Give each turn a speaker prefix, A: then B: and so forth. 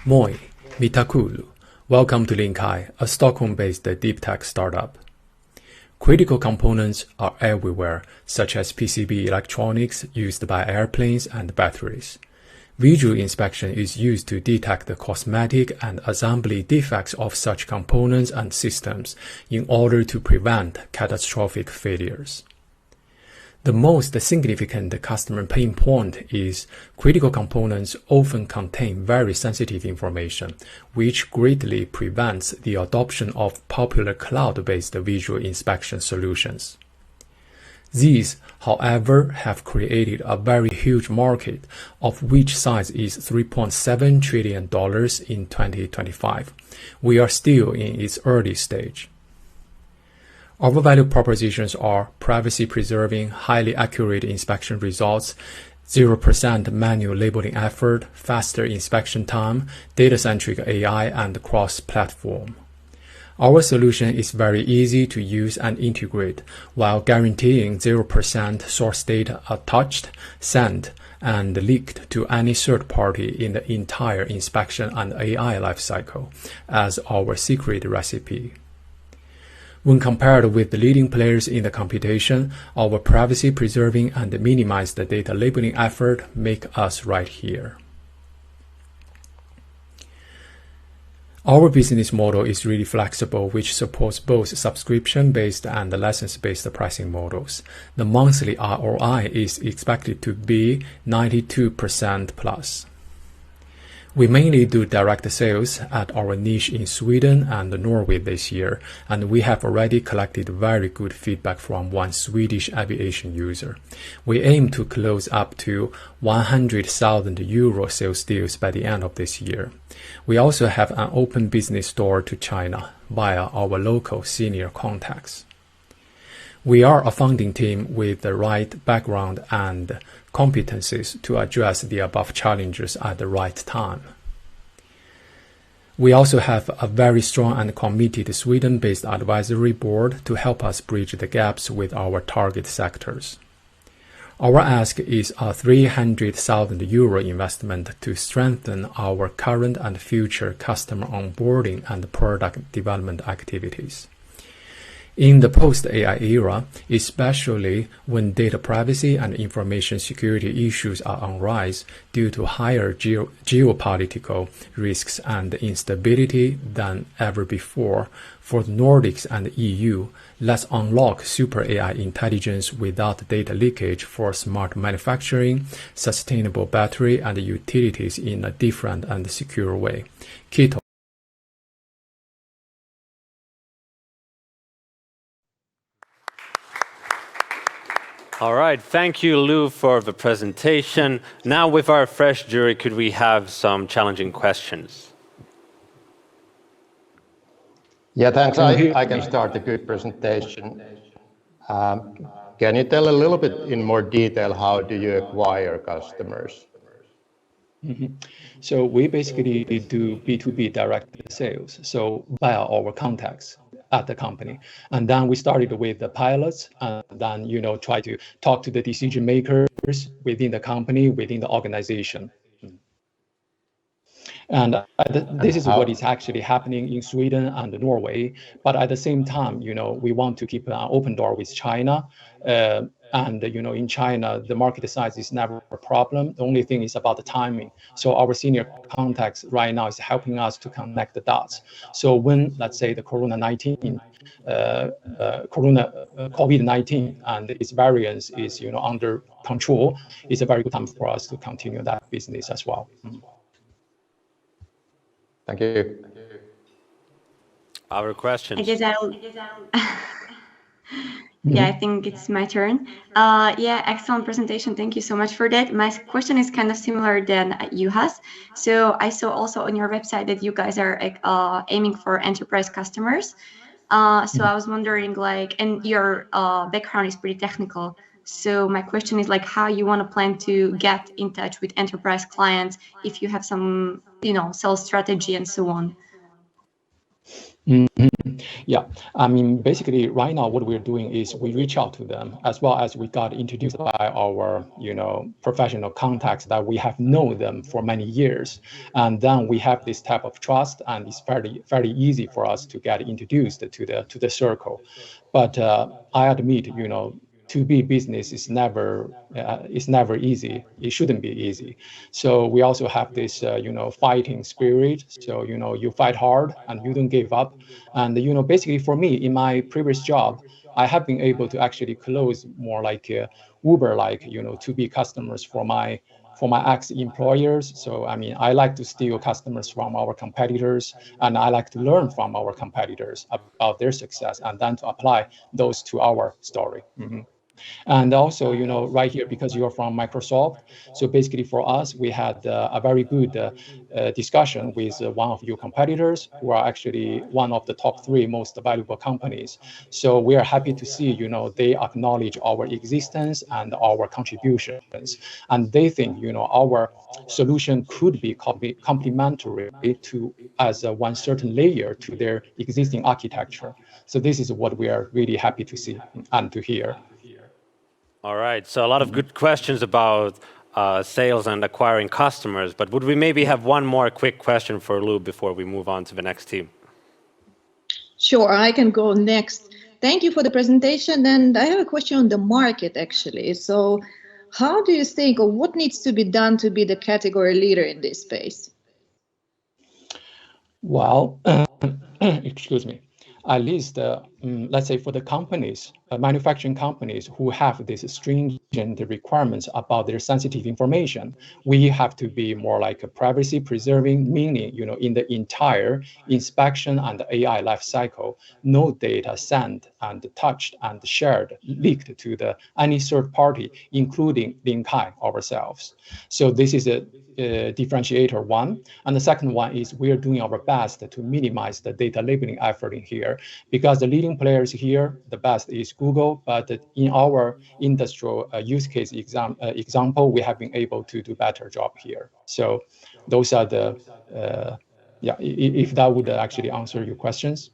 A: Moi, Mitakulu. Welcome to LINKAI, a Stockholm-based deep tech startup. Critical components are everywhere, such as PCB electronics used by airplanes and batteries. Visual inspection is used to detect the cosmetic and assembly defects of such components and systems in order to prevent catastrophic failures. The most significant customer pain point is critical components often contain very sensitive information, which greatly prevents the adoption of popular cloud-based visual inspection solutions. These, however, have created a very huge market, of which size is $3.7 trillion in 2025. We are still in its early stage. Our value propositions are privacy-preserving, highly accurate inspection results, 0% manual labeling effort, faster inspection time, data-centric AI, and cross-platform. Our solution is very easy to use and integrate, while guaranteeing 0% source data untouched, sent, and leaked to any third party in the entire inspection and AI lifecycle as our secret recipe. When compared with the leading players in the computation, our privacy-preserving and minimized data labeling effort make us right here. Our business model is really flexible, which supports both subscription-based and license-based pricing models. The monthly ROI is expected to be 92% plus. We mainly do direct sales at our niche in Sweden and Norway this year, and we have already collected very good feedback from one Swedish aviation user. We aim to close up to 100,000 euro sales deals by the end of this year. We also have an open business door to China via our local senior contacts. We are a founding team with the right background and competencies to address the above challenges at the right time. We also have a very strong and committed Sweden-based advisory board to help us bridge the gaps with our target sectors. Our ask is a 300,000 euro investment to strengthen our current and future customer onboarding and product development activities. In the post-AI era, especially when data privacy and information security issues are on rise due to higher geopolitical risks and instability than ever before, for the Nordics and EU, let's unlock super AI intelligence without data leakage for smart manufacturing, sustainable battery, and utilities in a different and secure way. Kiitos.
B: All right, thank you, Lou, for the presentation. Now, with our fresh jury, could we have some challenging questions?
C: Yeah, thanks. I can start a good presentation. Can you tell a little bit in more detail how do you acquire customers?
A: So we basically do B2B direct sales, so via our contacts at the company. And then we started with the pilots and then, try to talk to the decision makers within the company, within the organization. And this is what is actually happening in Sweden and Norway. But at the same time, we want to keep an open door with China. And in China, the market size is never a problem. The only thing is about the timing. So our senior contacts right now is helping us to connect the dots. So when, let's say, the COVID-19 and its variants is under control, it's a very good time for us to continue that business as well.
C: Thank you.
B: Our questions.
D: I guess Yeah, I think it's my turn. Yeah, excellent presentation. Thank you so much for that. My question is kind of similar than Juha's. So I saw also on your website that you guys are aiming for enterprise customers. So I was wondering, and your background is pretty technical. So my question is how you want to plan to get in touch with enterprise clients if you have some, sales strategy and so on.
A: Yeah, I mean, basically right now what we're doing is we reach out to them, as well as we got introduced by our, professional contacts that we have known them for many years. And then we have this type of trust, and it's very easy for us to get introduced to the circle. But I admit, to be business is never easy. It shouldn't be easy. So we also have this fighting spirit. So you fight hard and you don't give up. And basically for me in my previous job, I have been able to actually close more like Uber, like to be customers for my ex-employers. So I mean, I like to steal customers from our competitors, and I like to learn from our competitors about their success, and then to apply those to our story. Mm-hmm. And also, right here, because you're from Microsoft, so basically for us, we had a very good discussion with one of your competitors, who are actually one of the top 3 most valuable companies. So we are happy to see, they acknowledge our existence and our contributions. And they think, our solution could be complementary to as one certain layer to their existing architecture. So this is what we are really happy to see and to hear.
B: All right, so a lot of good questions about sales and acquiring customers, but would we maybe have one more quick question for Lou before we move on to the next team?
E: Sure, I can go next. Thank you for the presentation, and I have a question on the market actually. So how do you think, or what needs to be done to be the category leader in this space?
A: Well, excuse me. At least, let's say for the companies, manufacturing companies who have these stringent requirements about their sensitive information, we have to be more like a privacy preserving, meaning, in the entire inspection and AI life cycle, no data sent and touched and shared, leaked to any third party, including LINKAI ourselves. So this is a differentiator one. And the second one is we're doing our best to minimize the data labeling effort in here, because the leading players here, the best is Google, but in our industrial use case example, we have been able to do better job here. So those are the, if that would actually answer your questions.